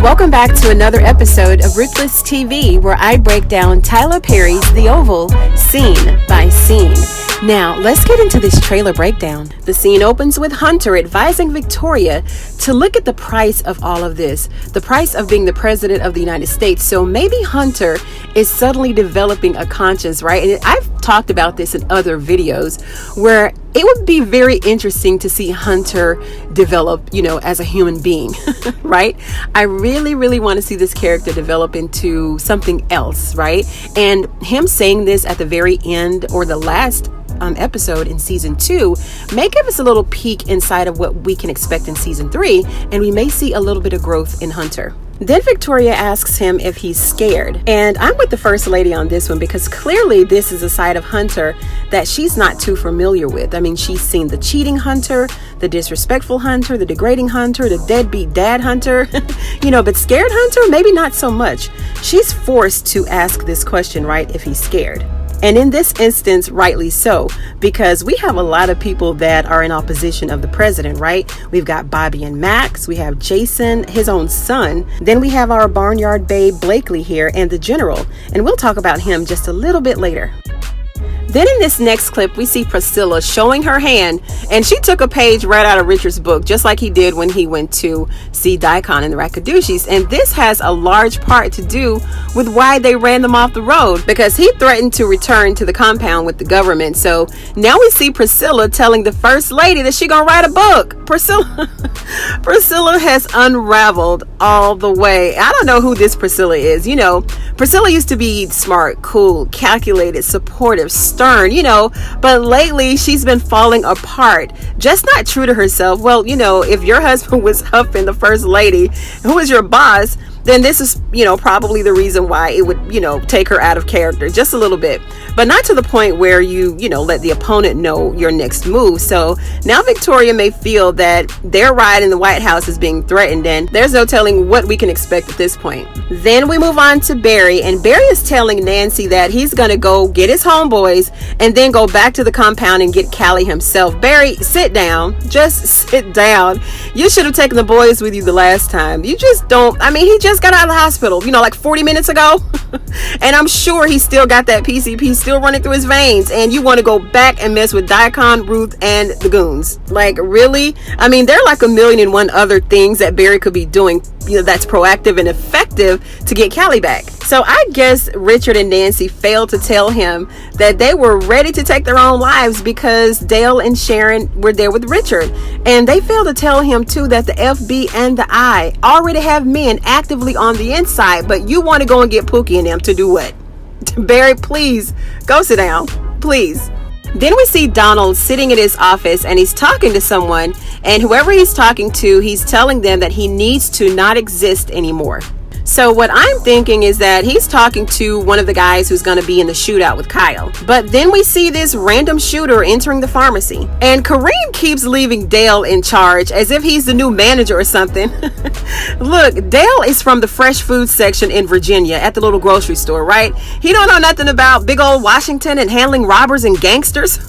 Welcome back to another episode of Ruthless TV, where I break down Tyler Perry's The Oval scene by scene. Now, let's get into this trailer breakdown. The scene opens with Hunter advising Victoria to look at the price of all of this, the price of being the president of the United States. So maybe Hunter is suddenly developing a conscience, right? And I've talked about this in other videos where it would be very interesting to see Hunter develop, as a human being, right? I really want to see this character develop into something else, right? And him saying this at the very end or the last episode in season 2 may give us a little peek inside of what we can expect in season 3, and we may see a little bit of growth in Hunter. Then Victoria asks him if he's scared. And I'm with the First Lady on this one because clearly this is a side of Hunter that she's not too familiar with. I mean, she's seen the cheating Hunter, the disrespectful Hunter, the degrading Hunter, the deadbeat dad Hunter, but scared Hunter, maybe not so much. She's forced to ask this question, right, if he's scared. And in this instance, rightly so, because we have a lot of people that are in opposition of the president, right? We've got Bobby and Max, we have Jason, his own son. Then we have our barnyard babe Blakely here and the general. And we'll talk about him just a little bit later. Then in this next clip, we see Priscilla showing her hand, and she took a page right out of Richard's book, just like he did when he went to see Daikon and the Rakadushis. And this has a large part to do with why they ran them off the road, because he threatened to return to the compound with the government. So now we see Priscilla telling the First Lady that she gonna write a book. Priscilla has unraveled all the way. I don't know who this Priscilla is. Priscilla used to be smart, cool, calculated, supportive, stern, but lately she's been falling apart, just not true to herself. Well, if your husband was huffing the First Lady, who is your boss, then this is, probably the reason why it would, take her out of character just a little bit, but not to the point where you let the opponent know your next move. So now Victoria may feel that their ride in the White House is being threatened, and there's no telling what we can expect at this point. Then we move on to Barry, and Barry is telling Nancy that he's going to go get his homeboys and then go back to the compound and get Callie himself. Barry, sit down. Just sit down. You should have taken the boys with you the last time. You just don't. I mean, he just got out of the hospital, like 40 minutes ago. And I'm sure he still got that PCP still running through his veins. And you want to go back and mess with Daikon, Ruth, and the goons. Like, really? I mean, there are like 1,000,001 other things that Barry could be doing, that's proactive and effective to get Callie back. So I guess Richard and Nancy failed to tell him that they were ready to take their own lives because Dale and Sharon were there with Richard. And they failed to tell him too that the FB and the I already have men actively on the inside, but you want to go and get Pookie and them to do what? Barry, please go sit down, please. Then we see Donald sitting in his office and he's talking to someone, and whoever he's talking to, he's telling them that he needs to not exist anymore. So what I'm thinking is that he's talking to one of the guys who's going to be in the shootout with Kyle. But then we see this random shooter entering the pharmacy. And Kareem keeps leaving Dale in charge as if he's the new manager or something. Look, Dale is from the fresh food section in Virginia at the little grocery store, right? He don't know nothing about big old Washington and handling robbers and gangsters.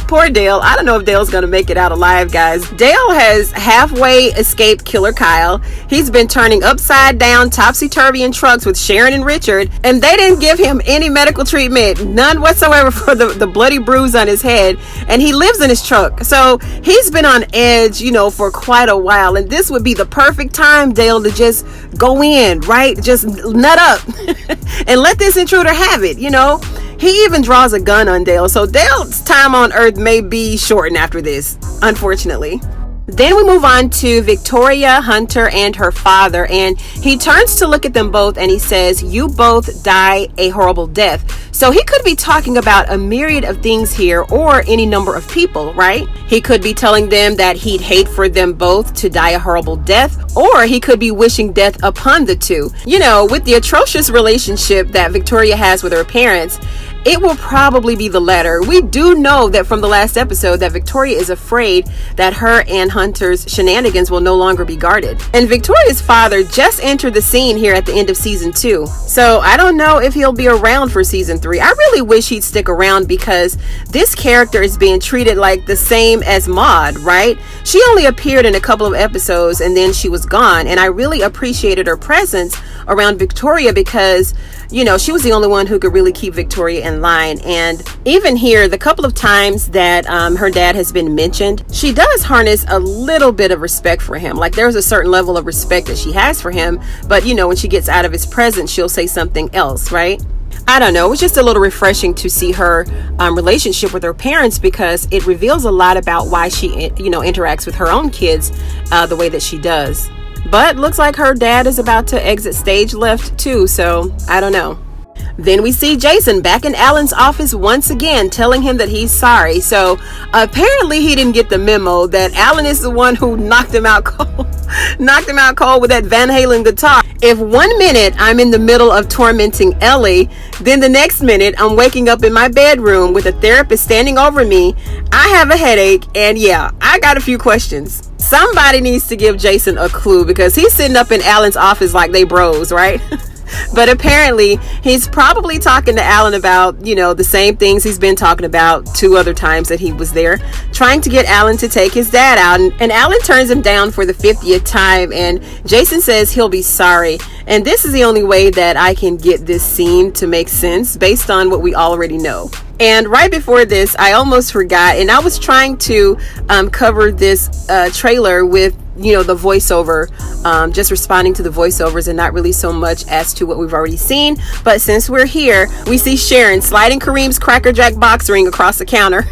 Poor Dale. I don't know if Dale's going to make it out alive, guys. Dale has halfway escaped Killer Kyle. He's been turning upside down, topsy-turvy in trucks with Sharon and Richard, and they didn't give him any medical treatment, none whatsoever, for the bloody bruise on his head, and he lives in his truck. So he's been on edge, for quite a while, and this would be the perfect time, Dale, to just go in, right? Just nut up and let this intruder have it. He even draws a gun on Dale, so Dale's time on Earth may be shortened after this, unfortunately. Then we move on to Victoria, Hunter, and her father, and he turns to look at them both and he says, "You both die a horrible death." So he could be talking about a myriad of things here, or any number of people, right? He could be telling them that he'd hate for them both to die a horrible death, or he could be wishing death upon the two. With the atrocious relationship that Victoria has with her parents, It will probably be the latter. We do know that from the last episode that Victoria is afraid that her and Hunter's shenanigans will no longer be guarded. And Victoria's father just entered the scene here at the end of season 2. So I don't know if he'll be around for season 3. I really wish he'd stick around because this character is being treated like the same as Maud, right? She only appeared in a couple of episodes and then she was gone. And I really appreciated her presence around Victoria because, you know, she was the only one who could really keep Victoria in line. And even here, the couple of times that her dad has been mentioned, she does harness a little bit of respect for him. Like there's a certain level of respect that she has for him, but you know, when she gets out of his presence, she'll say something else, right? I don't know. It was just a little refreshing to see her relationship with her parents because it reveals a lot about why she, you know, interacts with her own kids the way that she does. But looks like her dad is about to exit stage left too, so I don't know. Then we see Jason back in Alan's office once again, telling him that he's sorry. So apparently he didn't get the memo that Alan is the one who knocked him out cold, with that Van Halen guitar. If 1 minute I'm in the middle of tormenting Ellie, then the next minute I'm waking up in my bedroom with a therapist standing over me. I have a headache, and yeah, I got a few questions. Somebody needs to give Jason a clue because he's sitting up in Alan's office like they bros, right? But apparently he's probably talking to Alan about, you know, the same things he's been talking about 2 other times that he was there, trying to get Alan to take his dad out. And Alan turns him down for the 50th time. And Jason says he'll be sorry. And this is the only way that I can get this scene to make sense based on what we already know. And right before this, I almost forgot, and I was trying to cover this trailer with, you know, the voiceover, just responding to the voiceovers and not really so much as to what we've already seen. But since we're here, we see Sharon sliding Kareem's Cracker Jack box ring across the counter.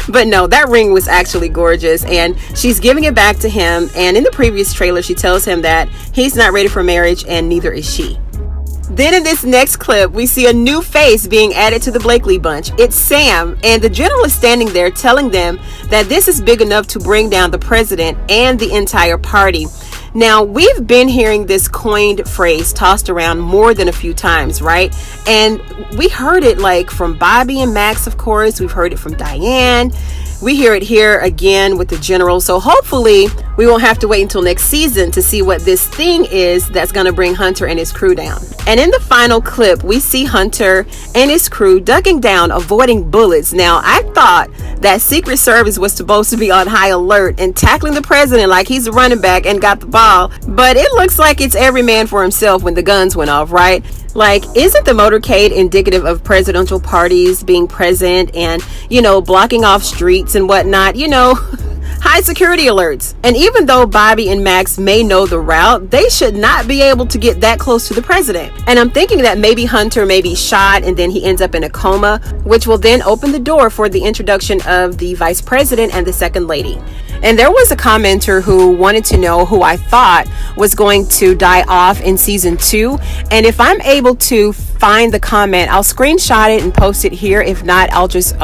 But no, that ring was actually gorgeous, and she's giving it back to him. And in the previous trailer, she tells him that he's not ready for marriage, and neither is she. Then in this next clip, we see a new face being added to the Blakely bunch. It's Sam, and the general is standing there telling them that this is big enough to bring down the president and the entire party. Now, we've been hearing this coined phrase tossed around more than a few times, right? And we heard it like from Bobby and Max, of course. We've heard it from Diane. We hear it here again with the general. So hopefully we won't have to wait until next season to see what this thing is that's going to bring Hunter and his crew down. And in the final clip, we see Hunter and his crew ducking down, avoiding bullets. Now, I thought that Secret Service was supposed to be on high alert and tackling the president like he's a running back and got the ball. But it looks like it's every man for himself when the guns went off, right? Like, isn't the motorcade indicative of presidential parties being present and, you know, blocking off streets and whatnot, you know, high security alerts? And even though Bobby and Max may know the route, they should not be able to get that close to the president. And I'm thinking that maybe Hunter may be shot and then he ends up in a coma, which will then open the door for the introduction of the vice president and the second lady. And there was a commenter who wanted to know who I thought was going to die off in season 2. And if I'm able to find the comment, I'll screenshot it and post it here. If not, I'll just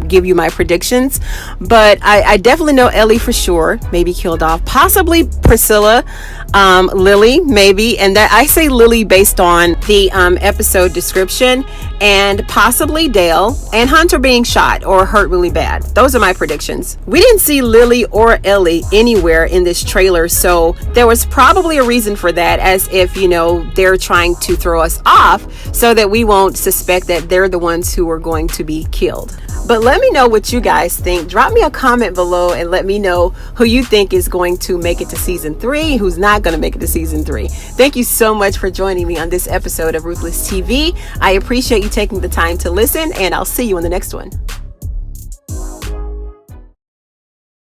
give you my predictions. But I definitely know Ellie for sure, maybe killed off. Possibly Priscilla, Lily, maybe. And that I say Lily based on the episode description. And possibly Dale and Hunter being shot or hurt really bad. Those are my predictions. We didn't see Lily or Ellie anywhere in this trailer, so there was probably a reason for that, as if, you know, they're trying to throw us off so that we won't suspect that they're the ones who are going to be killed. But let me know what you guys think. Drop me a comment below and let me know who you think is going to make it to season 3, who's not going to make it to season 3. Thank you so much for joining me on this episode of Ruthless TV. I appreciate you taking the time to listen, and I'll see you in the next one.